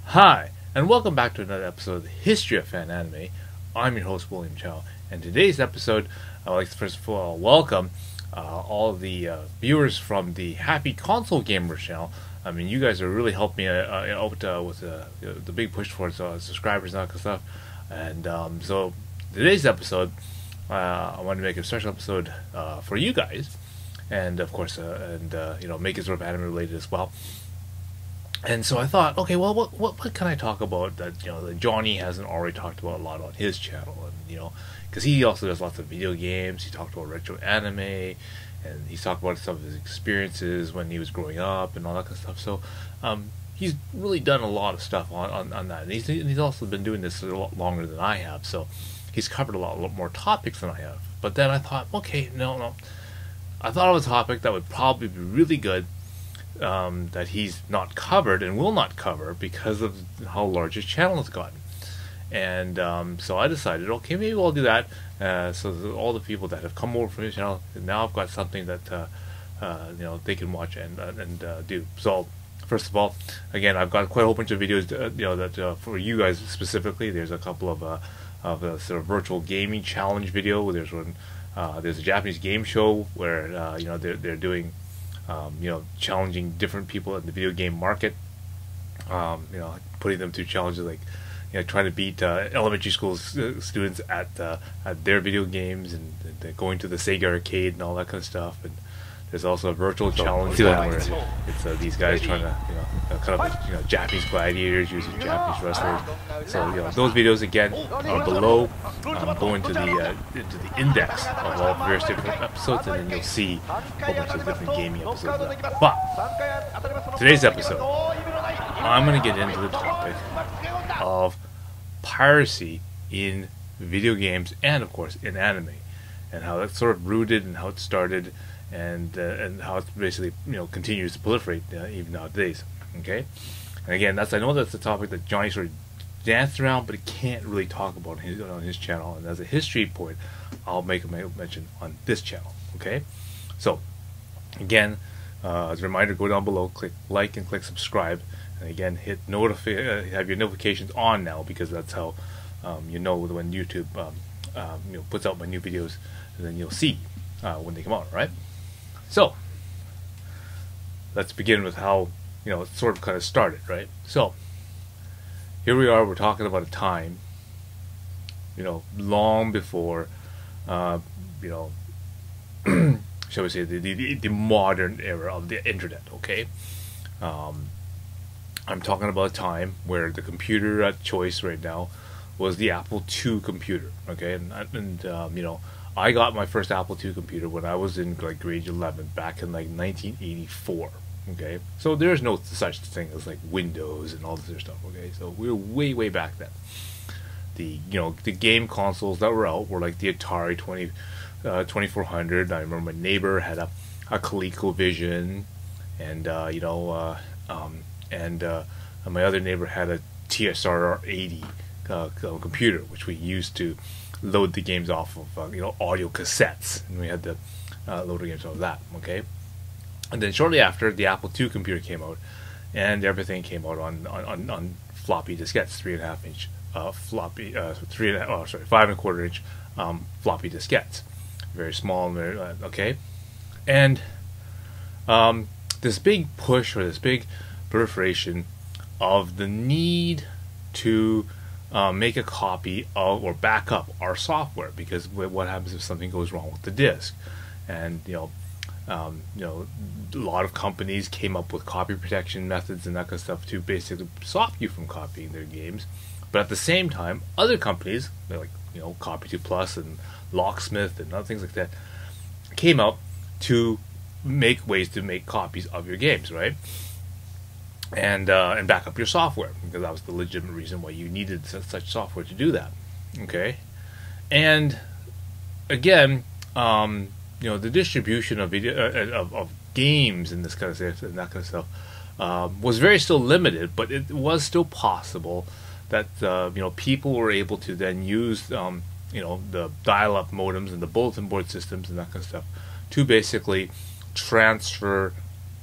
Hi, and welcome back to another episode of the History of Fan Anime. I'm your host, William Chow, and today's episode, I would like to first of all welcome all of the viewers from the Happy Console Gamers channel. I mean, you guys are really helping me out with the big push towards subscribers and that kind of stuff. And so today's episode, I wanted to make a special episode for you guys, and of course, make it sort of anime related as well. And so I thought, okay, well, what can I talk about that that Johnny hasn't already talked about a lot on his channel, and because he also does lots of video games. He talked about retro anime, and he's talked about some of his experiences when he was growing up and all that kind of stuff. So he's really done a lot of stuff on that, and he's also been doing this a lot longer than I have. So he's covered a lot more topics than I have. But then I thought, okay, no, I thought of a topic that would probably be really good. That he's not covered and will not cover because of how large his channel has gotten. And so I decided, okay, maybe I'll do that. So that all the people that have come over from his channel, now I've got something that they can watch and do. So first of all, again, I've got quite a whole bunch of videos that for you guys specifically. There's a couple of sort of virtual gaming challenge video. There's one. There's a Japanese game show where they're doing. Challenging different people in the video game market, putting them through challenges like, trying to beat elementary school students at their video games, and going to the Sega arcade and all that kind of stuff. And there's also a virtual challenge where it's these guys trying to, Japanese gladiators using Japanese wrestlers. So, those videos again are below. Go into the index of all the various different episodes, and then you'll see a whole bunch of different gaming episodes. But today's episode, I'm going to get into the topic of piracy in video games and, of course, in anime, and how that's sort of rooted and how it started. And how it basically continues to proliferate even nowadays. Okay, and again, I know that's the topic that Johnny sort of danced around, but he can't really talk about on his channel. And as a history point, I'll make a mention on this channel. Okay, so again, as a reminder, go down below, click like and click subscribe, and again hit have your notifications on now, because that's how when YouTube puts out my new videos, and then you'll see when they come out. Right. So, let's begin with how, it sort of kind of started, right? So, here we are, we're talking about a time, long before, shall we say, the modern era of the internet, okay? I'm talking about a time where the computer at choice right now was the Apple II computer, okay? And I got my first Apple II computer when I was in grade 11 back in 1984. Okay, so there's no such thing as Windows and all this other stuff. Okay, so we were way back then. The game consoles that were out were like the Atari 2400. I remember my neighbor had a ColecoVision, and my other neighbor had a TSR 80 computer, which we used to load the games off of audio cassettes, and we had to load the games off of that. Okay, and then shortly after, the Apple II computer came out, and everything came out on floppy diskettes, 3.5 inch floppy, 5.25 inch floppy diskettes, very small and very okay, and this big push, or this big proliferation of the need to make a copy of or back up our software, because what happens if something goes wrong with the disk? And a lot of companies came up with copy protection methods and that kind of stuff to basically stop you from copying their games. But at the same time, other companies like Copy2 Plus and Locksmith and other things like that came out to make ways to make copies of your games, right? And back up your software, because that was the legitimate reason why you needed such software to do that. Okay, and again, the distribution of video of games and this kind of stuff and that kind of stuff was very still limited, but it was still possible that people were able to then use the dial-up modems and the bulletin board systems and that kind of stuff to basically transfer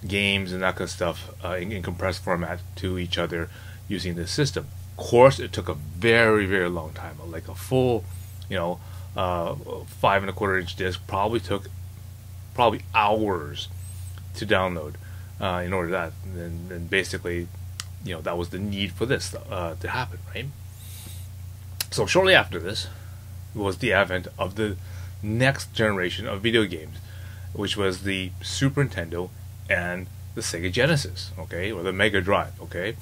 games and that kind of stuff in compressed format to each other using this system. Of course, it took a very, very long time, like a full, 5.25-inch disc probably hours to download in order that, and basically, that was the need for this to happen, right? So shortly after this was the advent of the next generation of video games, which was the Super Nintendo and the Sega Genesis, okay, or the Mega Drive, okay.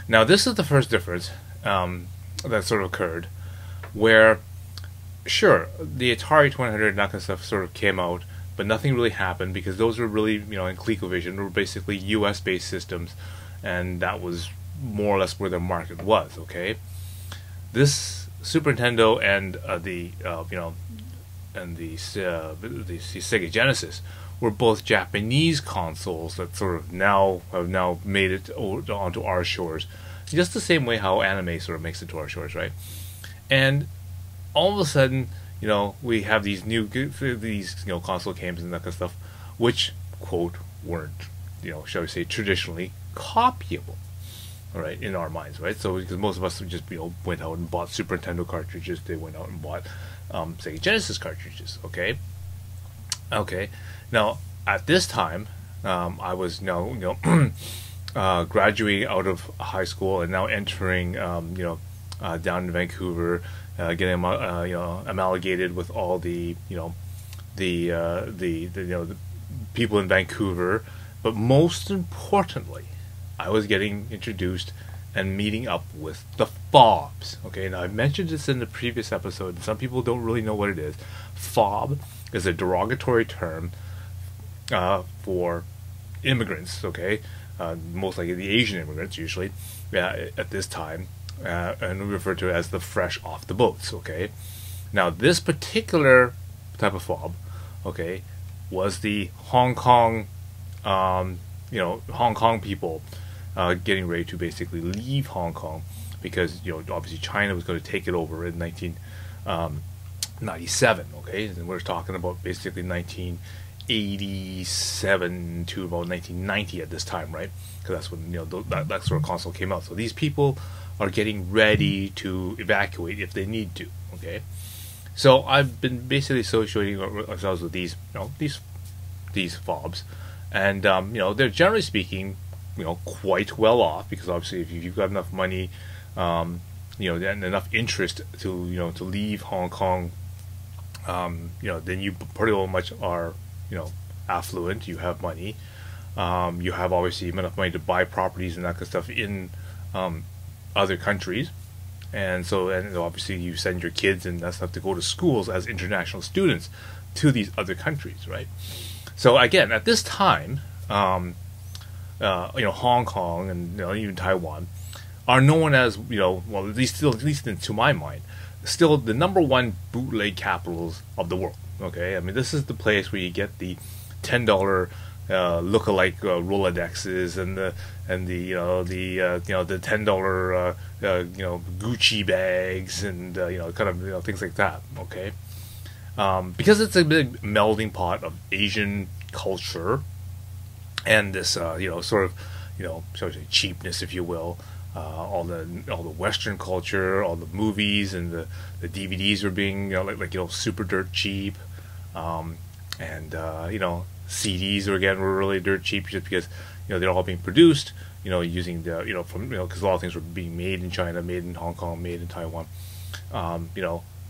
Now this is the first difference that sort of occurred, where, sure, the Atari 2100 and that kind of stuff sort of came out, but nothing really happened because those were really, in ColecoVision, were basically US-based systems, and that was more or less where the market was, okay. This Super Nintendo and the Sega Genesis were both Japanese consoles that sort of have now made it onto our shores, just the same way how anime sort of makes it to our shores, right? And all of a sudden, we have these console games and that kind of stuff, which, quote, weren't, shall we say, traditionally copyable, all right, in our minds, right? So because most of us just went out and bought Super Nintendo cartridges, they went out and bought Sega Genesis cartridges, okay. Now at this time, I was graduating out of high school and now entering down in Vancouver, getting amalgamated with all the people in Vancouver, but most importantly, I was getting introduced and meeting up with the FOBs. Okay, now I've mentioned this in the previous episode, and some people don't really know what it is. FOB is a derogatory term for immigrants, okay? Most likely the Asian immigrants, usually, at this time, and we refer to it as the fresh off the boats, okay? Now, this particular type of FOB, okay, was the Hong Kong, Hong Kong people getting ready to basically leave Hong Kong because, obviously China was going to take it over in 1997, okay? And we're talking about basically 1987 to about 1990 at this time, right? Because that's when, that sort of console came out. So these people are getting ready to evacuate if they need to, okay? So I've been basically associating ourselves with these FOBs, and they're generally speaking, quite well off, because obviously if you've got enough money, and enough interest to leave Hong Kong, then you pretty well much are affluent. You have money. You have obviously enough money to buy properties and that kind of stuff in other countries, and obviously you send your kids and that stuff to go to schools as international students to these other countries, right? So again, at this time, Hong Kong and even Taiwan are known as, well, at least to my mind, still the #1 bootleg capitals of the world. Okay, I mean, this is the place where you get the $10 look-alike Rolodexes and the $10 Gucci bags and kind of things like that. Okay, because it's a big melding pot of Asian culture and this sort of shall we say cheapness, if you will. All the Western culture, all the movies and the DVDs are being super dirt cheap, and CDs were really dirt cheap just because they're all being produced using the because a lot of things were being made in China, made in Hong Kong, made in Taiwan.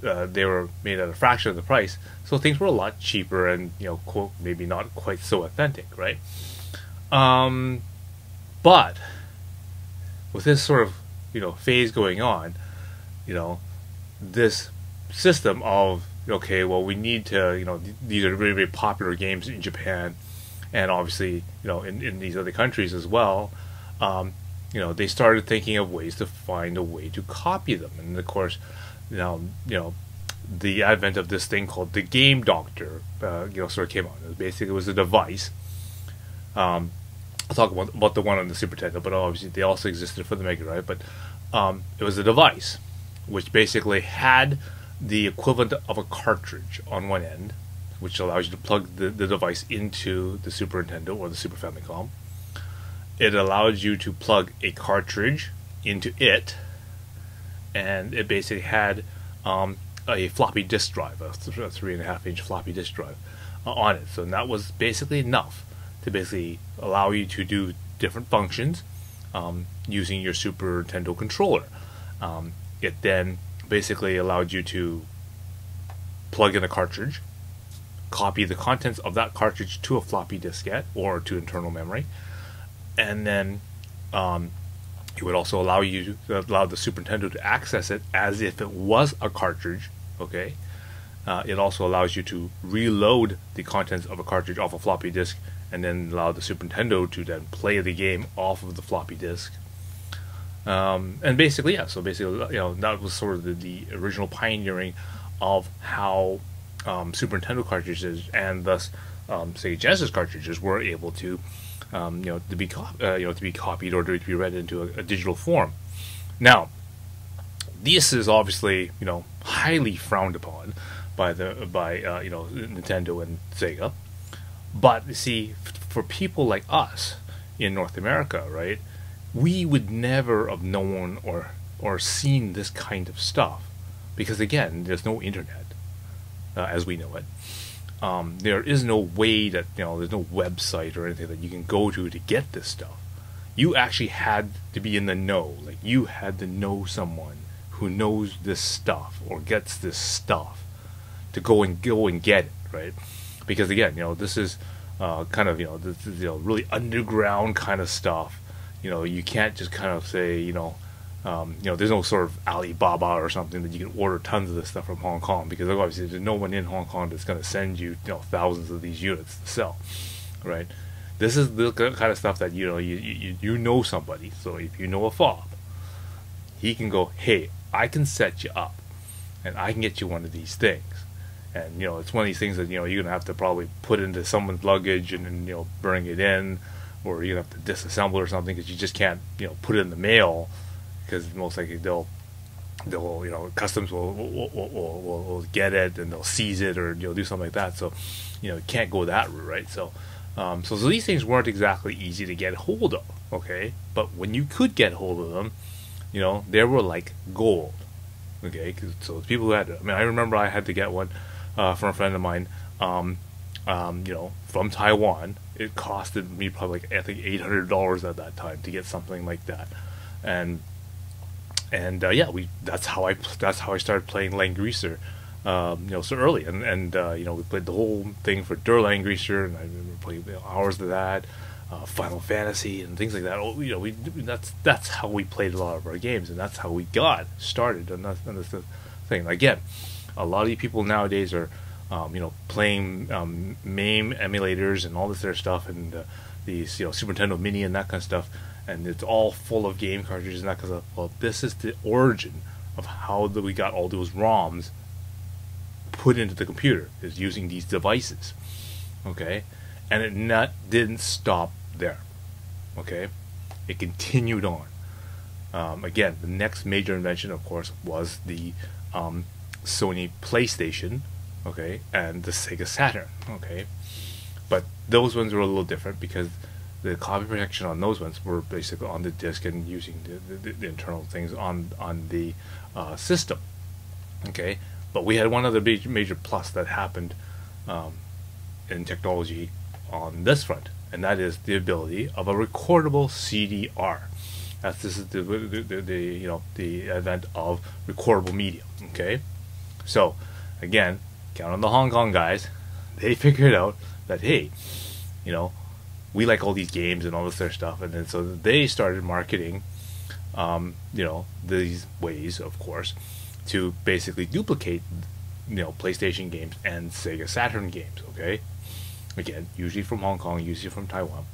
They were made at a fraction of the price, so things were a lot cheaper and quote maybe not quite so authentic, right? But with this sort of phase going on, this system of okay, well, we need to these are very, very popular games in Japan, and obviously in these other countries as well. They started thinking of ways to find a way to copy them, and of course now the advent of this thing called the Game Doctor sort of came out. It was a device. I'll talk about the one on the Super Nintendo, but obviously they also existed for the Mega Drive. But it was a device which basically had the equivalent of a cartridge on one end, which allows you to plug the device into the Super Nintendo or the Super Famicom. It allowed you to plug a cartridge into it, and it basically had a floppy disk drive, a 3.5-inch floppy disk drive on it. So that was basically enough to basically allow you to do different functions using your Super Nintendo controller. It then basically allowed you to plug in a cartridge, copy the contents of that cartridge to a floppy diskette or to internal memory, and then it would also allow the Super Nintendo to access it as if it was a cartridge. Okay, it also allows you to reload the contents of a cartridge off a floppy disk, and then allow the Super Nintendo to then play the game off of the floppy disk. And basically, yeah. So basically, that was sort of the original pioneering of how Super Nintendo cartridges and thus Sega Genesis cartridges were able to to be copied or to be read into a digital form. Now, this is obviously highly frowned upon by Nintendo and Sega, but you see, for people like us in North America, right, we would never have known or seen this kind of stuff because, again, there's no internet as we know it. There is no way that there's no website or anything that you can go to get this stuff. You actually had to be in the know. Like, you had to know someone who knows this stuff or gets this stuff to go and get it, right? Because again, this is kind of this is really underground kind of stuff. You can't just kind of say there's no sort of Alibaba or something that you can order tons of this stuff from Hong Kong, because obviously there's no one in Hong Kong that's going to send you thousands of these units to sell, right? This is the kind of stuff that you know somebody. So if you know a fob, he can go, hey, I can set you up, and I can get you one of these things. And it's one of these things that you're gonna have to probably put into someone's luggage and then bring it in, or you're gonna have to disassemble or something, because you just can't put it in the mail, because most likely they'll customs will get it and they'll seize it or do something like that. So you can't go that route, right? So so these things weren't exactly easy to get hold of, okay? But when you could get hold of them, they were like gold, okay? So people who had it, I remember I had to get one from a friend of mine, from Taiwan. It costed me probably I think $800 at that time to get something like that, and yeah, that's how I started playing Langrisser, so early, and we played the whole thing for Der Langrisser, and I remember playing hours of that, Final Fantasy and things like that. That's how we played a lot of our games, and that's how we got started on this thing. Again, a lot of you people nowadays are playing MAME emulators and all this other stuff, and these Super Nintendo Mini and that kind of stuff, and it's all full of game cartridges and that kind of stuff. Well, this is the origin of how we got all those ROMs put into the computer, is using these devices, okay? And it didn't stop there, okay? It continued on. Again, the next major invention, of course, was the Sony PlayStation, okay, and the Sega Saturn, okay? But those ones were a little different because the copy protection on those ones were basically on the disc and using the internal things on the system, okay? But we had one other major plus that happened in technology on this front, and that is the ability of a recordable CDR. This is the advent of recordable media, okay? So again, count on the Hong Kong guys. They figured out that, hey, we like all these games and all this other stuff, and then so they started marketing these ways, of course, to basically duplicate PlayStation games and Sega Saturn games, okay? Again, usually from Hong Kong, usually from Taiwan.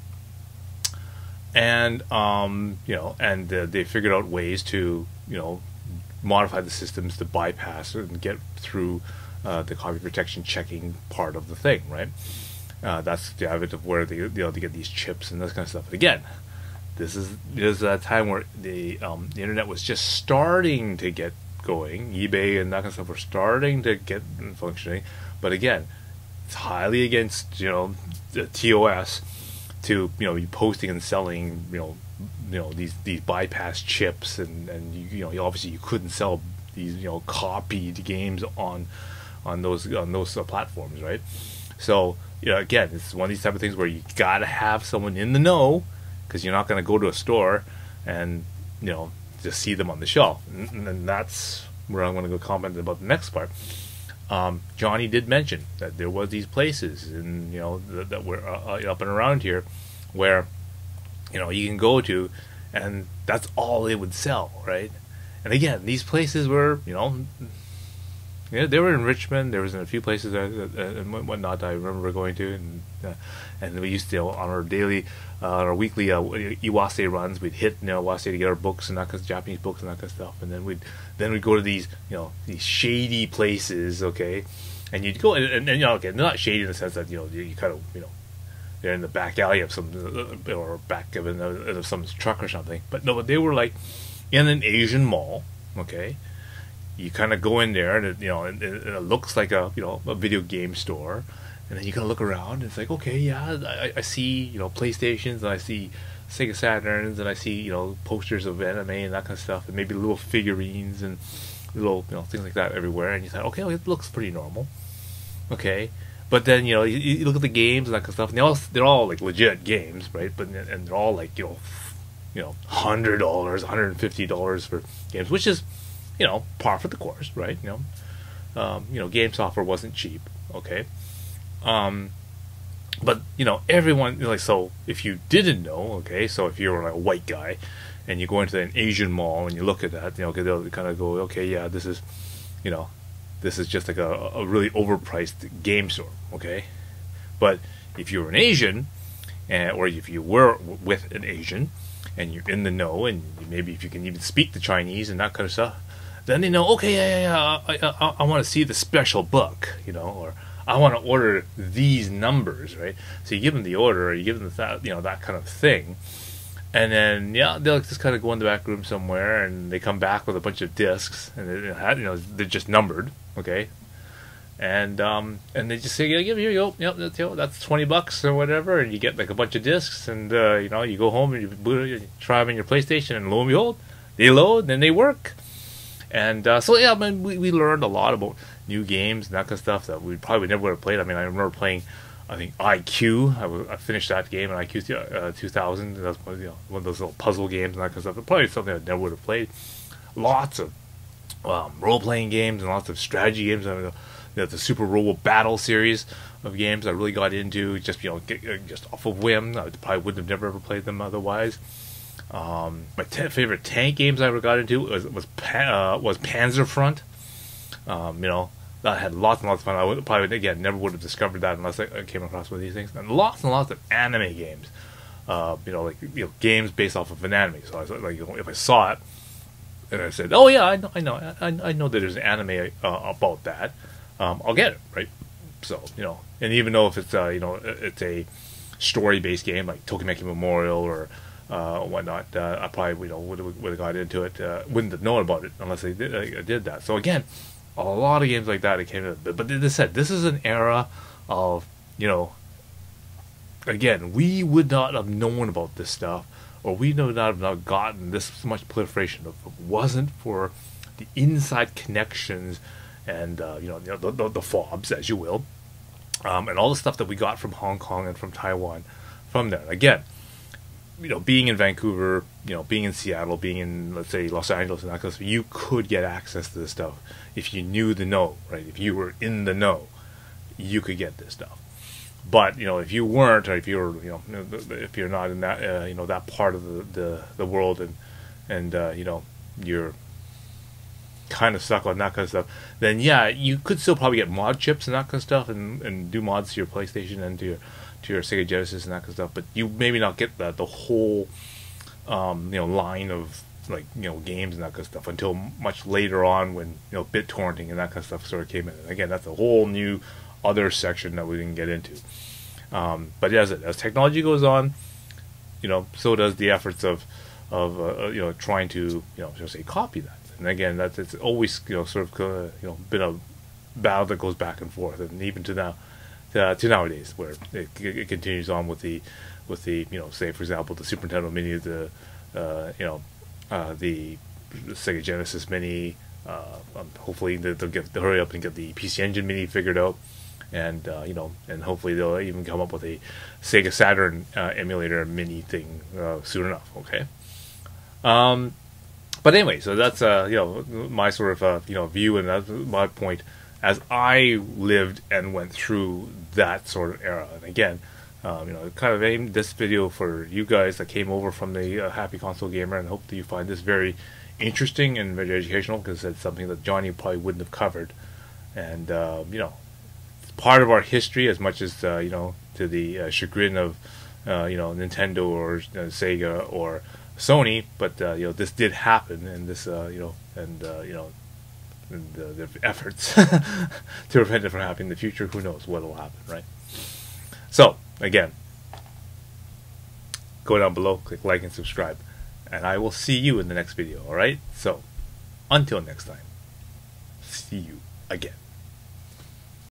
And they figured out ways to modify the systems to bypass and get through the copy protection checking part of the thing, right? That's the advent of where they get these chips and this kind of stuff. But again, this is a time where the internet was just starting to get going. eBay and that kind of stuff were starting to get functioning. But again, it's highly against the TOS to be posting and selling these bypass chips, and obviously you couldn't sell these copied games on those platforms, right? So again, it's one of these type of things where you gotta have someone in the know, because you're not going to go to a store and just see them on the shelf. And that's where I'm going to go comment about the next part. Johnny did mention that there was these places and that were up and around here where you can go to, and that's all they would sell, right? And again, these places were they were in Richmond. There was in a few places and whatnot I remember going to, and we used to on our daily, on our weekly Iwase runs, we'd hit Iwase to get our books and that kind of Japanese books and that kind of stuff, and then we'd go to these these shady places, okay, and you'd go and okay, they're not shady in the sense that you kind of they're in the back alley of some or back of some truck or something, but no, they were like in an Asian mall, okay. You kind of go in there, and it looks like a video game store, and then you kind of look around, and it's like, okay, yeah, I see PlayStations, and I see Sega Saturns, and I see posters of anime and that kind of stuff, and maybe little figurines and little things like that everywhere, and you thought, okay, well, it looks pretty normal, okay, but then you look at the games and that kind of stuff, and they're all like legit games, right? But and they're all like $100, $150 for games, which is par for the course, right? Game software wasn't cheap, okay? But everyone so if you didn't know, okay, so if you were like a white guy and you go into an Asian mall and you look at that, they'll kind of go, okay, yeah, this is just like a really overpriced game store, okay? But if you're an Asian, or if you were with an Asian and you're in the know, and maybe if you can even speak the Chinese and that kind of stuff, then they know, okay, yeah, I want to see the special book, or I want to order these numbers, right? So you give them the order, or you give them that kind of thing, and then they'll just kind of go in the back room somewhere, and they come back with a bunch of discs, and they're just numbered, okay, and they just say, here you go, that's $20 or whatever, and you get like a bunch of discs, and you go home and you try them in your PlayStation, and lo and behold, they load and they work. And so yeah, I mean, we learned a lot about new games and that kind of stuff that we probably never would have played. I mean, I remember playing, I think IQ. I finished that game in IQ 2000. That's one of those little puzzle games and that kind of stuff. Probably something I never would have played. Lots of role-playing games and lots of strategy games. I mean, the Super Robo Battle series of games I really got into just just off of whim. I probably would have never ever played them otherwise. My favorite tank games I ever got into was Panzerfront. That had lots and lots of fun. I would probably again never would have discovered that unless I came across one of these things. And lots of anime games. Games based off of an anime. So I was like, if I saw it and I said, oh yeah, I know that there's an anime about that, I'll get it, right? So and even though if it's it's a story based game like Tokimeki Memorial or whatnot, I probably would have got into it, wouldn't have known about it unless I did that. So again, a lot of games like that came in, but they said this is an era of again, we would not have known about this stuff, or we would not have gotten this much proliferation if it wasn't for the inside connections and the fobs, as you will, and all the stuff that we got from Hong Kong and from Taiwan from there. Again, being in Vancouver, being in Seattle, being in, let's say, Los Angeles and that kind of stuff, you could get access to this stuff if you knew the know, right? If you were in the know, you could get this stuff. But if you weren't, or if you were, if you're not in that, that part of the world, and you're kind of stuck on that kind of stuff, then yeah, you could still probably get mod chips and that kind of stuff, and do mods to your PlayStation and to your Sega Genesis and that kind of stuff, but you maybe not get the whole line of games and that kind of stuff until much later on when BitTorrenting and that kind of stuff sort of came in. And again, that's a whole new other section that we didn't get into. But as technology goes on, so does the efforts of trying to say copy that. And again, it's always sort of been a battle that goes back and forth, and even to now. To nowadays, where it continues on with the with the, say for example, the Super Nintendo Mini, the the Sega Genesis Mini. Hopefully they'll hurry up and get the PC Engine Mini figured out, and and hopefully they'll even come up with a Sega Saturn emulator mini thing soon enough. Okay. But anyway, so that's my sort of view, and that's my point as I lived and went through that sort of era. And again, kind of aimed this video for you guys that came over from the Happy Console Gamer, and hope that you find this very interesting and very educational, because it's something that Johnny probably wouldn't have covered. And it's part of our history, as much as to the chagrin of Nintendo or Sega or Sony, but this did happen, and this and the efforts to prevent it from happening in the future. Who knows what will happen, right? So again, go down below, click like and subscribe, and I will see you in the next video. All right. So until next time, see you again.